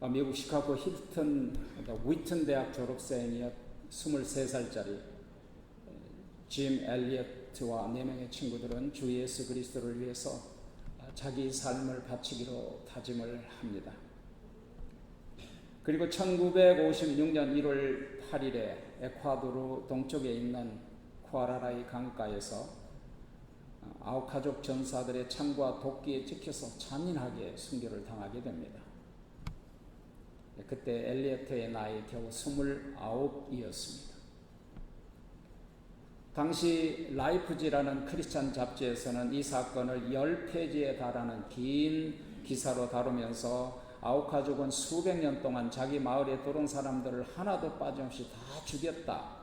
미국 시카고 힐튼 위튼 대학 졸업생이었 23살짜리 짐 엘리어트와 4명의 친구들은 주 예수 그리스도를 위해서 자기 삶을 바치기로 다짐을 합니다. 그리고 1956년 1월 8일에 에콰도르 동쪽에 있는 쿠아라라이 강가에서 아우카족 전사들의 창과 도끼에 찍혀서 잔인하게 순교를 당하게 됩니다. 그때 엘리어트의 나이 겨우 29이었습니다. 당시 라이프지라는 크리스찬 잡지에서는 이 사건을 10페이지에 달하는 긴 기사로 다루면서 아우카족은 수백 년 동안 자기 마을에 들어온 사람들을 하나도 빠짐없이 다 죽였다.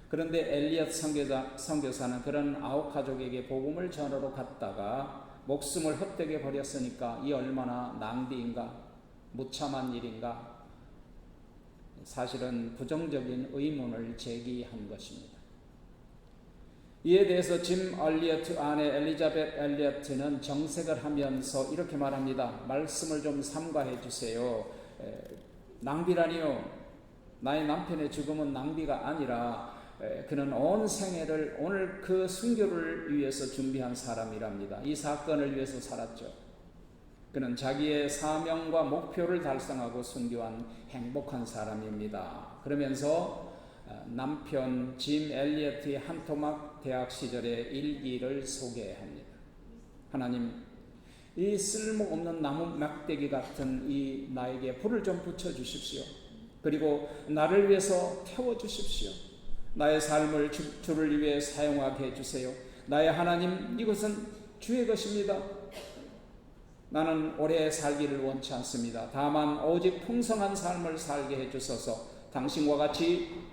그런데 엘리엇 선교사는 그런 아우카족에게 복음을 전하러 갔다가 목숨을 헛되게 버렸으니까 이 얼마나 낭비인가, 무참한 일인가, 사실은 부정적인 의문을 제기한 것입니다. 이에 대해서 짐 엘리어트 아내 엘리자벳 엘리어트는 정색을 하면서 이렇게 말합니다. 말씀을 좀 삼가해 주세요. 낭비라니요. 나의 남편의 죽음은 낭비가 아니라 그는 온 생애를 오늘 그 순교를 위해서 준비한 사람이랍니다. 이 사건을 위해서 살았죠. 그는 자기의 사명과 목표를 달성하고 순교한 행복한 사람입니다. 그러면서 남편 짐 엘리어트의 한 토막 대학 시절의 일기를 소개합니다. 하나님, 이 쓸모없는 나무 막대기 같은 이 나에게 불을 좀 붙여주십시오. 그리고 나를 위해서 태워주십시오. 나의 삶을 주를 위해 사용하게 해주세요. 나의 하나님, 이것은 주의 것입니다. 나는 오래 살기를 원치 않습니다. 다만 오직 풍성한 삶을 살게 해주소서. 당신과 같이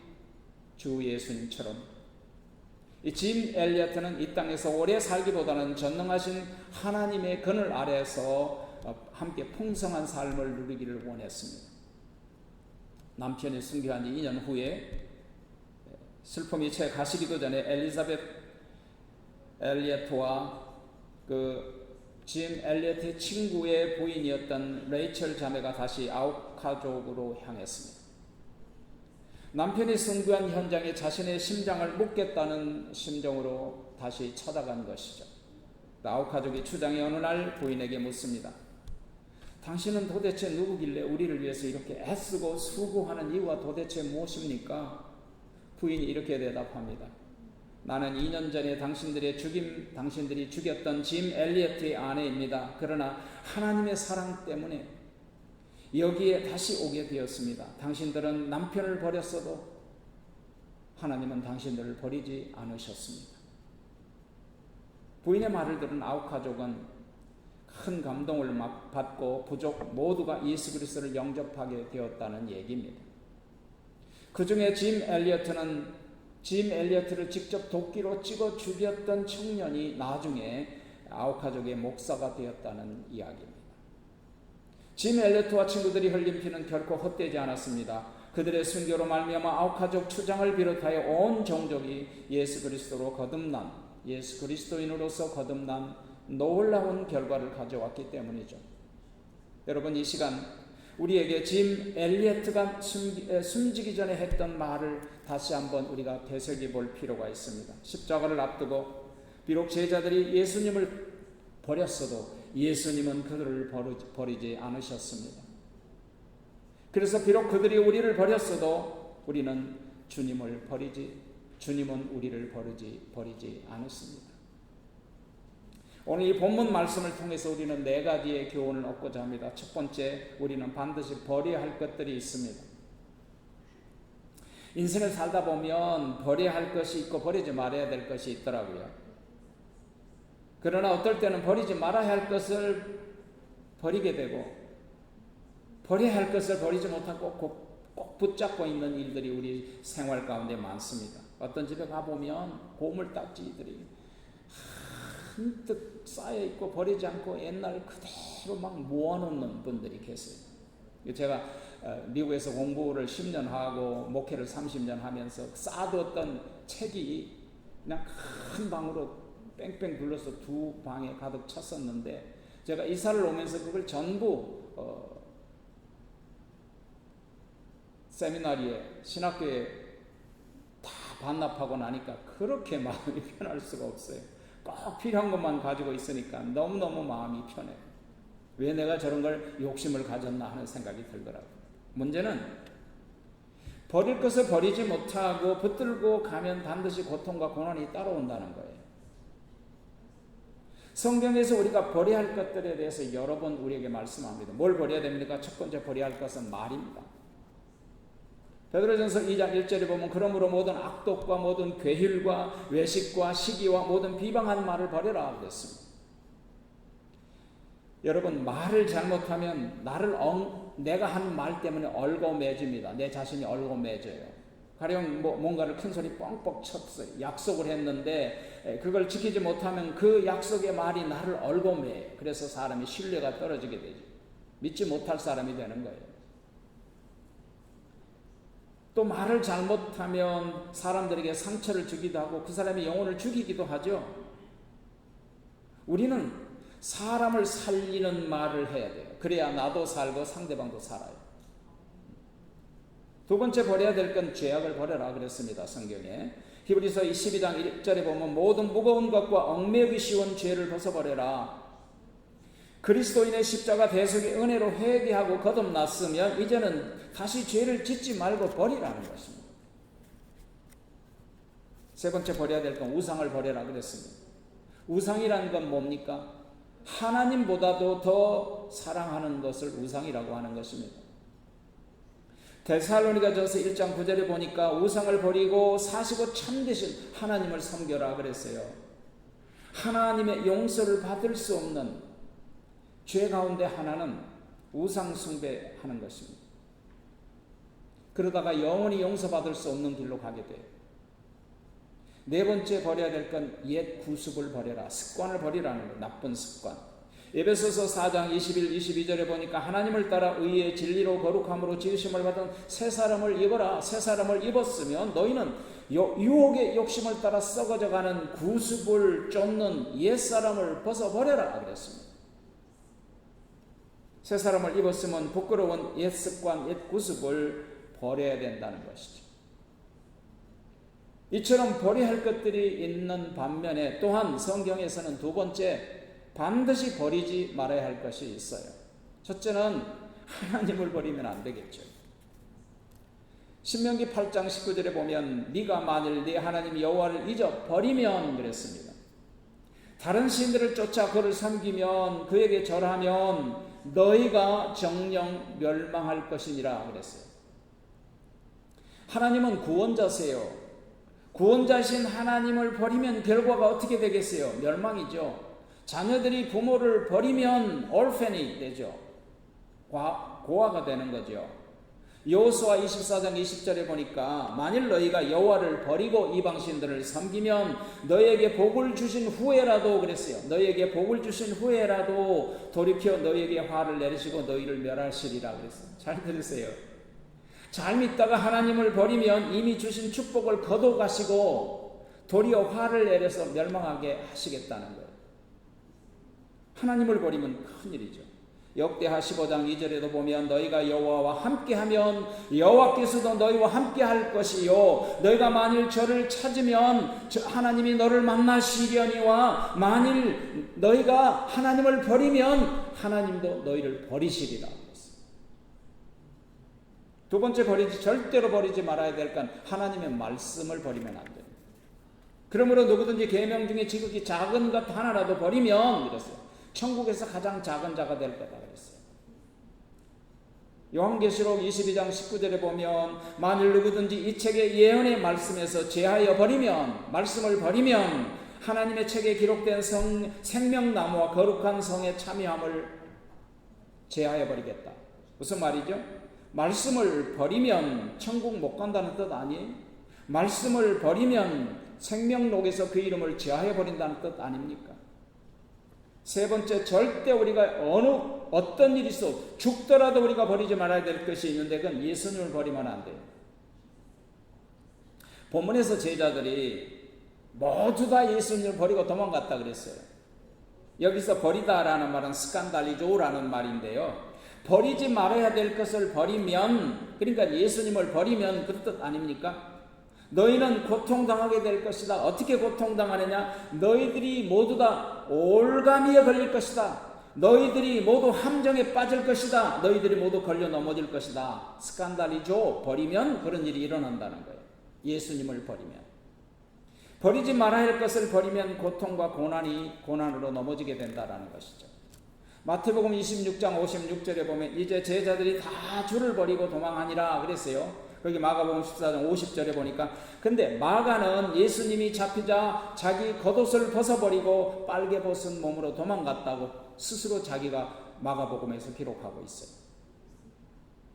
주 예수님처럼. 이 짐 엘리어트는 이 땅에서 오래 살기보다는 전능하신 하나님의 그늘 아래에서 함께 풍성한 삶을 누리기를 원했습니다. 남편이 순교한 2년 후에 슬픔이 채 가시기도 전에 엘리자벳 엘리어트와 짐 엘리어트의 친구의 부인이었던 레이첼 자매가 다시 아우카족으로 향했습니다. 남편이 순교한 현장에 자신의 심장을 묻겠다는 심정으로 다시 찾아간 것이죠. 아우카족이 추장이 어느 날 부인에게 묻습니다. 당신은 도대체 누구길래 우리를 위해서 이렇게 애쓰고 수고하는 이유가 도대체 무엇입니까? 부인이 이렇게 대답합니다. 나는 2년 전에 당신들이 죽였던 짐 엘리어트의 아내입니다. 그러나 하나님의 사랑 때문에 여기에 다시 오게 되었습니다. 당신들은 남편을 버렸어도 하나님은 당신들을 버리지 않으셨습니다. 부인의 말을 들은 아우카족은 큰 감동을 받고 부족 모두가 예수 그리스도를 영접하게 되었다는 얘기입니다. 그 중에 짐 엘리어트를 직접 도끼로 찍어 죽였던 청년이 나중에 아우카족의 목사가 되었다는 이야기입니다. 짐 엘리어트와 친구들이 흘린 피는 결코 헛되지 않았습니다. 그들의 순교로 말미암아 아우카족 추장을 비롯하여 온 종족이 예수 그리스도인으로서 거듭난 놀라운 결과를 가져왔기 때문이죠. 여러분, 이 시간 우리에게 짐 엘리어트가 숨지기 전에 했던 말을 다시 한번 우리가 되새겨 볼 필요가 있습니다. 십자가를 앞두고 비록 제자들이 예수님을 버렸어도 예수님은 그들을 버리지 않으셨습니다. 그래서 비록 그들이 우리를 버렸어도 우리는 주님은 우리를 버리지 않았습니다. 오늘 이 본문 말씀을 통해서 우리는 4가지의 교훈을 얻고자 합니다. 첫 번째, 우리는 반드시 버려야 할 것들이 있습니다. 인생을 살다 보면 버려야 할 것이 있고 버리지 말아야 될 것이 있더라고요. 그러나 어떨 때는 버리지 말아야 할 것을 버리게 되고 버려야 할 것을 버리지 못하고 꼭 붙잡고 있는 일들이 우리 생활 가운데 많습니다. 어떤 집에 가보면 고물딱지들이 한뜩 쌓여있고 버리지 않고 옛날 그대로 막 모아놓는 분들이 계세요. 제가 미국에서 공부를 10년 하고 목회를 30년 하면서 쌓아두었던 책이 그냥 큰 방으로 뺑뺑 둘러서 2방에 가득 찼었는데 제가 이사를 오면서 그걸 전부 세미나리에 신학교에 다 반납하고 나니까 그렇게 마음이 편할 수가 없어요. 꼭 필요한 것만 가지고 있으니까 너무너무 마음이 편해요. 왜 내가 저런 걸 욕심을 가졌나 하는 생각이 들더라고요. 문제는 버릴 것을 버리지 못하고 붙들고 가면 반드시 고통과 고난이 따라온다는 거예요. 성경에서 우리가 버려야 할 것들에 대해서 여러 번 우리에게 말씀합니다. 뭘 버려야 됩니까? 첫 번째 버려야 할 것은 말입니다. 베드로전서 2장 1절에 보면 그러므로 모든 악독과 모든 괴휼과 외식과 시기와 모든 비방한 말을 버려라 그랬습니다. 여러분, 말을 잘못하면 내가 한 말 때문에 얽어매집니다. 내 자신이 얽어매져요. 가령 뭔가를 큰소리 뻥뻥 쳤어요. 약속을 했는데 그걸 지키지 못하면 그 약속의 말이 나를 얽어매요. 그래서 사람이 신뢰가 떨어지게 되죠. 믿지 못할 사람이 되는 거예요. 또 말을 잘못하면 사람들에게 상처를 주기도 하고 그 사람의 영혼을 죽이기도 하죠. 우리는 사람을 살리는 말을 해야 돼요. 그래야 나도 살고 상대방도 살아요. 두 번째 버려야 될 건 죄악을 버려라 그랬습니다. 성경에 히브리서 12장 1절에 보면 모든 무거운 것과 얽매이기 쉬운 죄를 벗어버려라. 그리스도인의 십자가 대속의 은혜로 회개하고 거듭났으면 이제는 다시 죄를 짓지 말고 버리라는 것입니다. 세 번째 버려야 될 건 우상을 버려라 그랬습니다. 우상이라는 건 뭡니까? 하나님보다도 더 사랑하는 것을 우상이라고 하는 것입니다. 데살로니가전서 1장 9절에 보니까 우상을 버리고 사시고 참되신 하나님을 섬겨라 그랬어요. 하나님의 용서를 받을 수 없는 죄 가운데 하나는 우상 숭배하는 것입니다. 그러다가 영원히 용서받을 수 없는 길로 가게 돼요. 네 번째 버려야 될 건 옛 구습을 버려라. 습관을 버리라는 거예요. 나쁜 습관. 에베소서 4장 21, 22절에 보니까 하나님을 따라 의의 진리로 거룩함으로 지으심을 받은 새 사람을 입어라. 새 사람을 입었으면 너희는 유혹의 욕심을 따라 썩어져가는 구습을 쫓는 옛 사람을 벗어버려라 그랬습니다. 새 사람을 입었으면 부끄러운 옛 습관, 옛 구습을 버려야 된다는 것이죠. 이처럼 버려야 할 것들이 있는 반면에 또한 성경에서는 두 번째 반드시 버리지 말아야 할 것이 있어요. 첫째는 하나님을 버리면 안 되겠죠. 신명기 8장 19절에 보면 네가 만일 네 하나님 여호와를 잊어 버리면 그랬습니다. 다른 신들을 쫓아 그를 섬기면 그에게 절하면 너희가 정령 멸망할 것이니라 그랬어요. 하나님은 구원자세요. 구원자신 하나님을 버리면 결과가 어떻게 되겠어요? 멸망이죠. 자녀들이 부모를 버리면 orphan이 되죠. 고아가 되는 거죠. 여호수아 24장 20절에 보니까 만일 너희가 여호와를 버리고 이방신들을 섬기면 너희에게 복을 주신 후에라도 그랬어요. 너희에게 복을 주신 후에라도 돌이켜 너희에게 화를 내리시고 너희를 멸하시리라 그랬어요. 잘 들으세요. 잘 믿다가 하나님을 버리면 이미 주신 축복을 거둬가시고 도리어 화를 내려서 멸망하게 하시겠다는 거예요. 하나님을 버리면 큰일이죠. 역대하 15장 2절에도 보면 너희가 여호와와 함께하면 여호와께서도 너희와 함께할 것이요 너희가 만일 저를 찾으면 하나님이 너를 만나시려니와 만일 너희가 하나님을 버리면 하나님도 너희를 버리시리라. 두 번째 절대로 버리지 말아야 될 건 하나님의 말씀을 버리면 안 돼요. 그러므로 누구든지 계명 중에 지극히 작은 것 하나라도 버리면 그랬어요. 천국에서 가장 작은 자가 될 거다 그랬어요. 요한계시록 22장 19절에 보면 만일 누구든지 이 책의 예언의 말씀에서 제하여 버리면 말씀을 버리면 하나님의 책에 기록된 생명나무와 거룩한 성에 참여함을 제하여 버리겠다. 무슨 말이죠? 말씀을 버리면 천국 못 간다는 뜻 아니에요? 말씀을 버리면 생명록에서 그 이름을 제하여 버린다는 뜻 아닙니까? 세 번째, 절대 우리가 어떤 일이 있어 죽더라도 우리가 버리지 말아야 될 것이 있는데 그건 예수님을 버리면 안 돼요. 본문에서 제자들이 모두 다 예수님을 버리고 도망갔다 그랬어요. 여기서 버리다라는 말은 스칸달리조라는 말인데요. 버리지 말아야 될 것을 버리면, 그러니까 예수님을 버리면 그 뜻 아닙니까? 너희는 고통당하게 될 것이다. 어떻게 고통당하느냐? 너희들이 모두 다 올가미에 걸릴 것이다. 너희들이 모두 함정에 빠질 것이다. 너희들이 모두 걸려 넘어질 것이다. 스칸달이죠. 버리면 그런 일이 일어난다는 거예요. 예수님을 버리면. 버리지 말아야 할 것을 버리면 고통과 고난으로 넘어지게 된다는 것이죠. 마태복음 26장 56절에 보면 이제 제자들이 다 주를 버리고 도망하니라 그랬어요. 거기 마가복음 14장 50절에 보니까, 근데 마가는 예수님이 잡히자 자기 겉옷을 벗어버리고 빨개 벗은 몸으로 도망갔다고 스스로 자기가 마가복음에서 기록하고 있어요.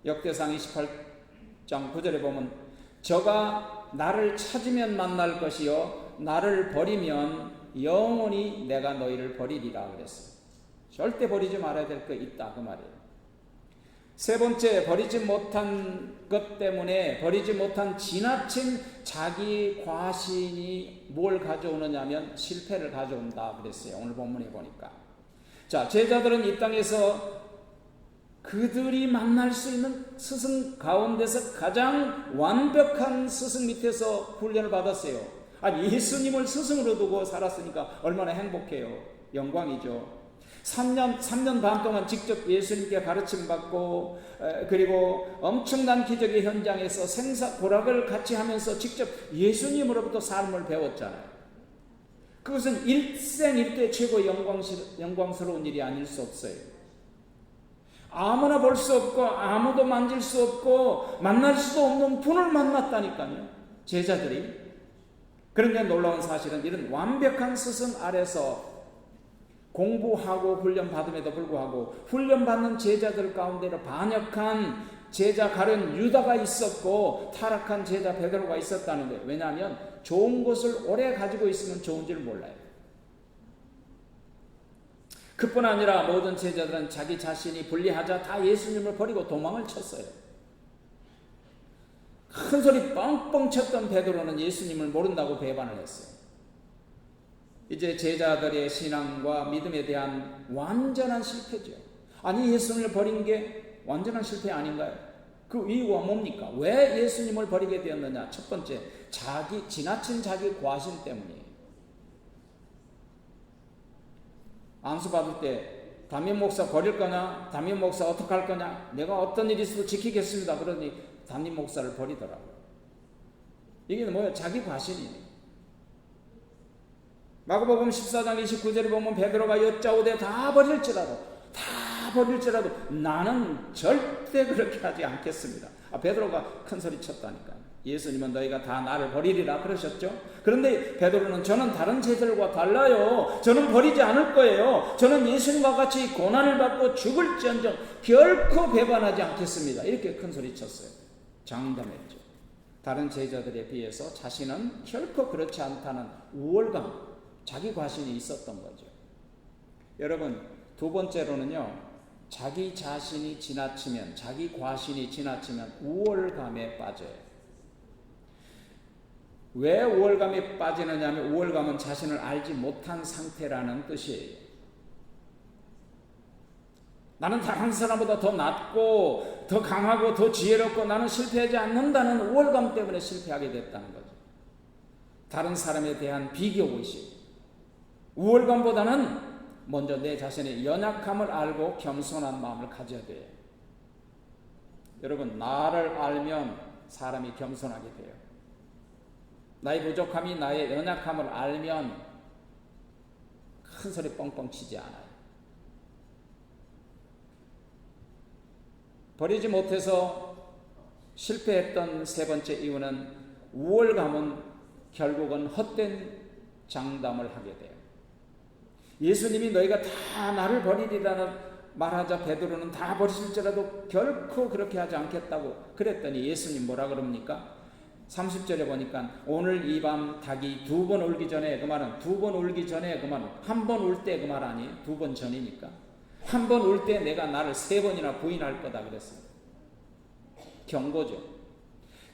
역대상 28장 9절에 보면 저가 나를 찾으면 만날 것이요 나를 버리면 영원히 내가 너희를 버리리라 그랬어요. 절대 버리지 말아야 될 거 있다 그 말이에요. 세 번째, 버리지 못한 것 때문에, 버리지 못한 지나친 자기 과신이 뭘 가져오느냐면 실패를 가져온다 그랬어요. 오늘 본문에 보니까. 자, 제자들은 이 땅에서 그들이 만날 수 있는 스승 가운데서 가장 완벽한 스승 밑에서 훈련을 받았어요. 아니, 예수님을 스승으로 두고 살았으니까 얼마나 행복해요. 영광이죠. 3년 반 동안 직접 예수님께 가르침 받고, 그리고 엄청난 기적의 현장에서 생사고락을 같이 하면서 직접 예수님으로부터 삶을 배웠잖아요. 그것은 일생일대 최고 영광스러운 일이 아닐 수 없어요. 아무나 볼 수 없고 아무도 만질 수 없고 만날 수도 없는 분을 만났다니까요, 제자들이. 그런데 놀라운 사실은 이런 완벽한 스승 아래서 공부하고 훈련받음에도 불구하고 훈련받는 제자들 가운데로 반역한 제자 가룟 유다가 있었고 타락한 제자 베드로가 있었다는 거예요. 왜냐하면 좋은 것을 오래 가지고 있으면 좋은 줄 몰라요. 그뿐 아니라 모든 제자들은 자기 자신이 불리하자 다 예수님을 버리고 도망을 쳤어요. 큰 소리 뻥뻥 쳤던 베드로는 예수님을 모른다고 배반을 했어요. 이제 제자들의 신앙과 믿음에 대한 완전한 실패죠. 아니, 예수님을 버린 게 완전한 실패 아닌가요? 그 이유가 뭡니까? 왜 예수님을 버리게 되었느냐? 첫 번째, 지나친 자기 과신 때문이에요. 안수 받을 때 담임 목사 버릴 거냐? 담임 목사 어떻게 할 거냐? 내가 어떤 일이 있어도 지키겠습니다. 그러니 담임 목사를 버리더라고요. 이게 뭐예요? 자기 과신이에요. 마가복음 14장 29절에 보면 베드로가 여짜오되 다 버릴지라도 나는 절대 그렇게 하지 않겠습니다. 베드로가 큰 소리 쳤다니까요. 예수님은 너희가 다 나를 버리리라 그러셨죠. 그런데 베드로는 저는 다른 제자들과 달라요. 저는 버리지 않을 거예요. 저는 예수님과 같이 고난을 받고 죽을지언정 결코 배반하지 않겠습니다. 이렇게 큰 소리 쳤어요. 장담했죠. 다른 제자들에 비해서 자신은 결코 그렇지 않다는 우월감, 자기 과신이 있었던 거죠. 여러분, 두 번째로는요, 자기 자신이 지나치면, 자기 과신이 지나치면 우월감에 빠져요. 왜 우월감에 빠지느냐 하면 우월감은 자신을 알지 못한 상태라는 뜻이에요. 나는 다른 사람보다 더 낫고 더 강하고 더 지혜롭고 나는 실패하지 않는다는 우월감 때문에 실패하게 됐다는 거죠. 다른 사람에 대한 비교의식, 우월감보다는 먼저 내 자신의 연약함을 알고 겸손한 마음을 가져야 돼요. 여러분, 나를 알면 사람이 겸손하게 돼요. 나의 부족함이 나의 연약함을 알면 큰 소리 뻥뻥 치지 않아요. 버리지 못해서 실패했던 세 번째 이유는 우월감은 결국은 헛된 장담을 하게 돼요. 예수님이 너희가 다 나를 버리리라는 말하자 베드로는 다 버리실지라도 결코 그렇게 하지 않겠다고 그랬더니 예수님 뭐라 그럽니까? 30절에 보니까 오늘 이 밤 닭이 2번 울기 전에, 그 말은 2번 울기 전에, 그 말은 한 번 울 때 그 말 아니에요? 2번 전이니까. 한 번 울 때 내가 나를 3번이나 부인할 거다 그랬어요. 경고죠.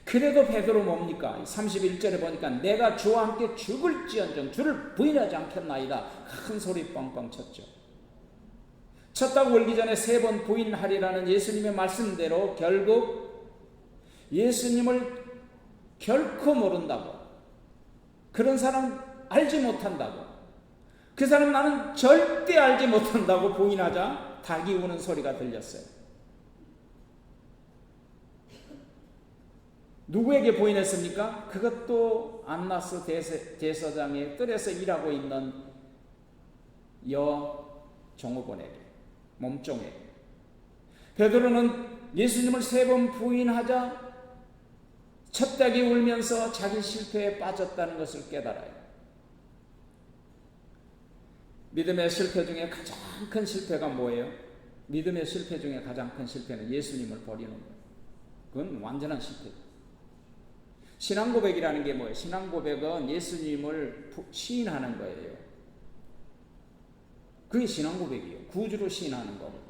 그래도 베드로 뭡니까? 31절에 보니까 내가 주와 함께 죽을지언정 주를 부인하지 않겠나이다. 큰 소리 뻥뻥 쳤죠. 첫 닭 울기 전에 3번 부인하리라는 예수님의 말씀대로 결국 예수님을 결코 모른다고, 그런 사람 알지 못한다고, 그 사람 나는 절대 알지 못한다고 부인하자 닭이 우는 소리가 들렸어요. 누구에게 부인했습니까? 그것도 안나스 제사장의 뜰에서 일하고 있는 종업원에게, 몸종에게. 베드로는 예수님을 3번 부인하자 첫 닭이 울면서 자기 실패에 빠졌다는 것을 깨달아요. 믿음의 실패 중에 가장 큰 실패가 뭐예요? 믿음의 실패 중에 가장 큰 실패는 예수님을 버리는 거예요. 그건 완전한 실패예요. 신앙 고백이라는 게 뭐예요? 신앙 고백은 예수님을 시인하는 거예요. 그게 신앙 고백이에요. 구주로 시인하는 거거든요.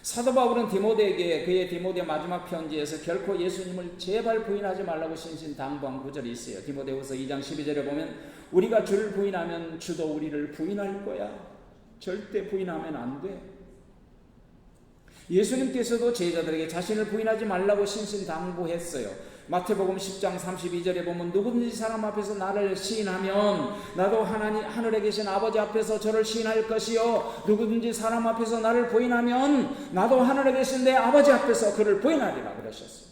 사도 바울은 디모데에게 그의 디모데 마지막 편지에서 결코 예수님을 제발 부인하지 말라고 신신당부한 구절이 있어요. 디모데후서 2장 12절에 보면 우리가 주를 부인하면 주도 우리를 부인할 거야. 절대 부인하면 안 돼. 예수님께서도 제자들에게 자신을 부인하지 말라고 신신당부했어요. 마태복음 10장 32절에 보면 누구든지 사람 앞에서 나를 시인하면 나도 하늘에 계신 아버지 앞에서 저를 시인할 것이요, 누구든지 사람 앞에서 나를 부인하면 나도 하늘에 계신 내 아버지 앞에서 그를 부인하리라 그러셨어요.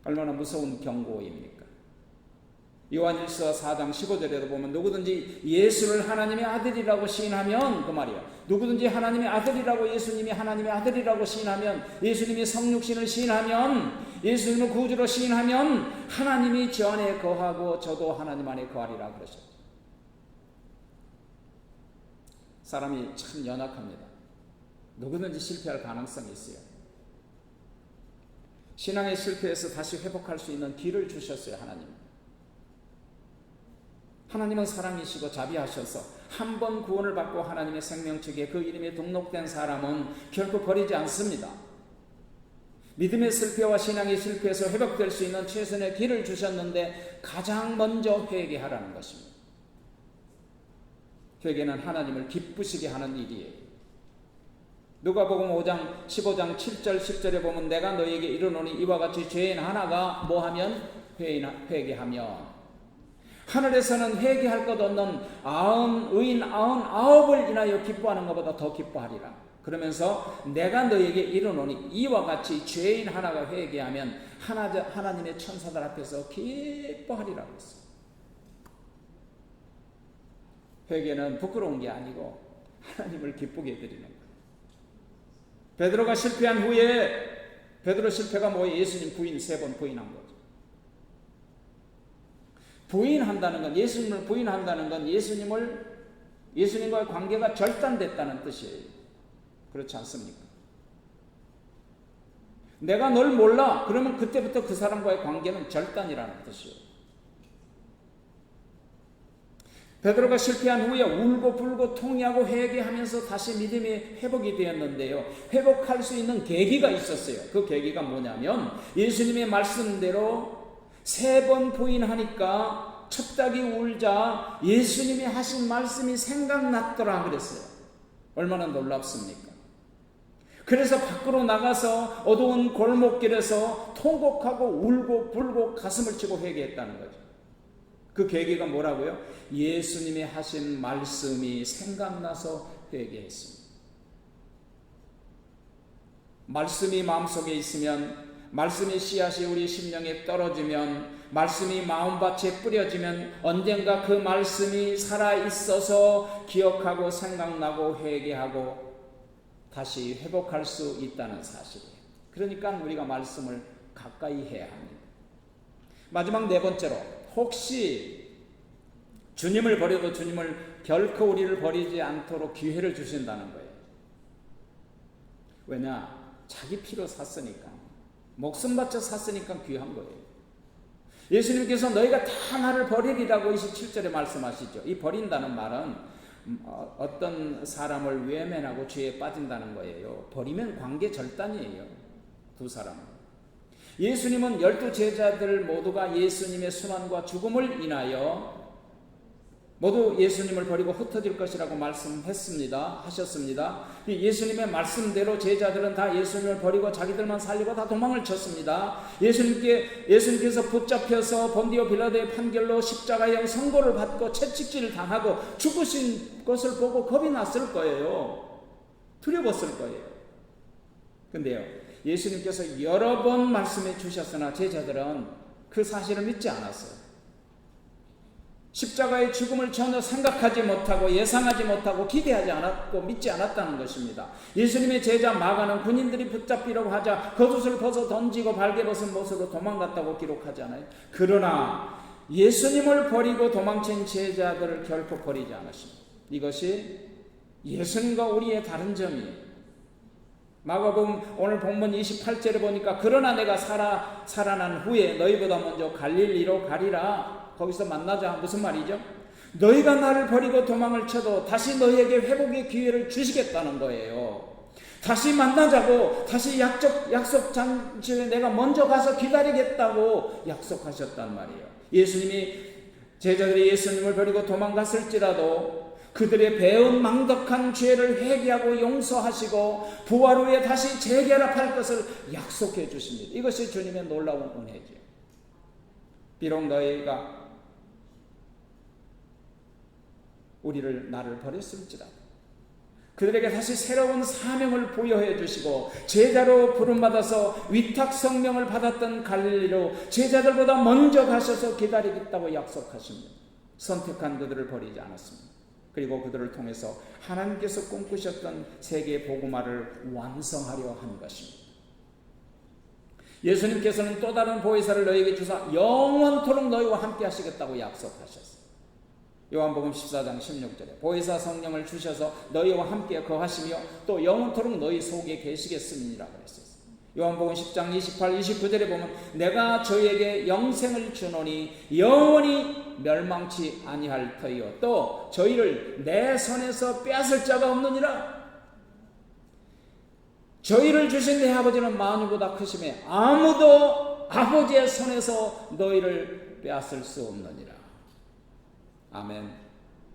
얼마나 무서운 경고입니까? 요한일서 4장 15절에도 보면 누구든지 예수를 하나님의 아들이라고 시인하면, 그 말이야, 누구든지 하나님의 아들이라고, 예수님이 하나님의 아들이라고 시인하면, 예수님이 성육신을 시인하면, 예수님을 구주로 시인하면 하나님이 저 안에 거하고 저도 하나님 안에 거하리라 그러셨죠. 사람이 참 연약합니다. 누구든지 실패할 가능성이 있어요. 신앙의 실패에서 다시 회복할 수 있는 길을 주셨어요. 하나님은 사랑이시고 자비하셔서 한 번 구원을 받고 하나님의 생명책에 그 이름에 등록된 사람은 결코 버리지 않습니다. 믿음의 실패와 신앙의 실패에서 회복될 수 있는 최선의 길을 주셨는데 가장 먼저 회개하라는 것입니다. 회개는 하나님을 기쁘시게 하는 일이에요. 누가복음 5장 15장 7절 10절에 보면 내가 너희에게 이르노니 이와 같이 죄인 하나가 뭐하면 회개하면, 하늘에서는 회개할 것 없는 의인 99을 인하여 기뻐하는 것보다 더 기뻐하리라. 그러면서 내가 너에게 이르노니 이와 같이 죄인 하나가 회개하면 하나님의 천사들 앞에서 기뻐하리라 그랬어요. 회개는 부끄러운 게 아니고 하나님을 기쁘게 해드리는 거예요. 베드로가 실패한 후에, 베드로 실패가 뭐예요? 예수님 부인 3번 부인한 거죠. 부인한다는 건, 예수님을 부인한다는 건 예수님과의 관계가 절단됐다는 뜻이에요. 그렇지 않습니까? 내가 널 몰라. 그러면 그때부터 그 사람과의 관계는 절단이라는 뜻이에요. 베드로가 실패한 후에 울고 불고 통회하고 회개하면서 다시 믿음이 회복이 되었는데요. 회복할 수 있는 계기가 있었어요. 그 계기가 뭐냐면 예수님의 말씀대로 3번 부인하니까 첫 닭이 울자 예수님이 하신 말씀이 생각났더라 그랬어요. 얼마나 놀랍습니까? 그래서 밖으로 나가서 어두운 골목길에서 통곡하고 울고 불고 가슴을 치고 회개했다는 거죠. 그 계기가 뭐라고요? 예수님이 하신 말씀이 생각나서 회개했습니다. 말씀이 마음속에 있으면, 말씀의 씨앗이 우리 심령에 떨어지면, 말씀이 마음밭에 뿌려지면 언젠가 그 말씀이 살아있어서 기억하고 생각나고 회개하고 다시 회복할 수 있다는 사실이에요. 그러니까 우리가 말씀을 가까이 해야 합니다. 마지막 4번째로, 혹시 주님을 버려도 주님을 결코 우리를 버리지 않도록 기회를 주신다는 거예요. 왜냐? 자기 피로 샀으니까, 목숨 바쳐 샀으니까 귀한 거예요. 예수님께서 너희가 다 나를 버리리라고 27절에 말씀하시죠. 이 버린다는 말은 어떤 사람을 외면하고 죄에 빠진다는 거예요. 버리면 관계 절단이에요. 두 사람은. 예수님은 12 제자들 모두가 예수님의 순환과 죽음을 인하여 모두 예수님을 버리고 흩어질 것이라고 하셨습니다. 예수님의 말씀대로 제자들은 다 예수님을 버리고 자기들만 살리고 다 도망을 쳤습니다. 예수님께서 붙잡혀서 본디오 빌라도의 판결로 십자가형 선고를 받고 채찍질을 당하고 죽으신 것을 보고 겁이 났을 거예요. 두려웠을 거예요. 근데요, 예수님께서 여러 번 말씀해 주셨으나 제자들은 그 사실을 믿지 않았어요. 십자가의 죽음을 전혀 생각하지 못하고 예상하지 못하고 기대하지 않았고 믿지 않았다는 것입니다. 예수님의 제자 마가는 군인들이 붙잡히려고 하자 겉옷을 벗어 던지고 발개벗은 못으로 도망갔다고 기록하잖아요. 그러나 예수님을 버리고 도망친 제자들을 결코 버리지 않으십니다. 이것이 예수님과 우리의 다른 점이에요. 마가복음 오늘 본문 28절에 보니까 그러나 내가 살아난 후에 너희보다 먼저 갈릴리로 가리라. 거기서 만나자. 무슨 말이죠? 너희가 나를 버리고 도망을 쳐도 다시 너희에게 회복의 기회를 주시겠다는 거예요. 다시 만나자고, 다시 약속 잔치에 내가 먼저 가서 기다리겠다고 약속하셨단 말이에요. 제자들이 예수님을 버리고 도망갔을지라도 그들의 배운 망덕한 죄를 회개하고 용서하시고 부활 후에 다시 재결합할 것을 약속해 주십니다. 이것이 주님의 놀라운 은혜죠. 비록 너희가 나를 버렸을지라도 그들에게 다시 새로운 사명을 부여해 주시고 제자로 부름받아서 위탁 성명을 받았던 갈릴리로 제자들보다 먼저 가셔서 기다리겠다고 약속하십니다. 선택한 그들을 버리지 않았습니다. 그리고 그들을 통해서 하나님께서 꿈꾸셨던 세계 복음화를 완성하려 한 것입니다. 예수님께서는 또 다른 보혜사를 너희에게 주사 영원토록 너희와 함께 하시겠다고 약속하셨어요. 요한복음 14장 16절에 보혜사 성령을 주셔서 너희와 함께 거하시며 또 영원토록 너희 속에 계시겠음이라고 그랬어요. 요한복음 10장 28, 29절에 보면 내가 저희에게 영생을 주노니 영원히 멸망치 아니할 터이요 또 저희를 내 손에서 빼앗을 자가 없느니라. 저희를 주신 내 아버지는 만유보다 크심에 아무도 아버지의 손에서 너희를 빼앗을 수 없느니라. 아멘.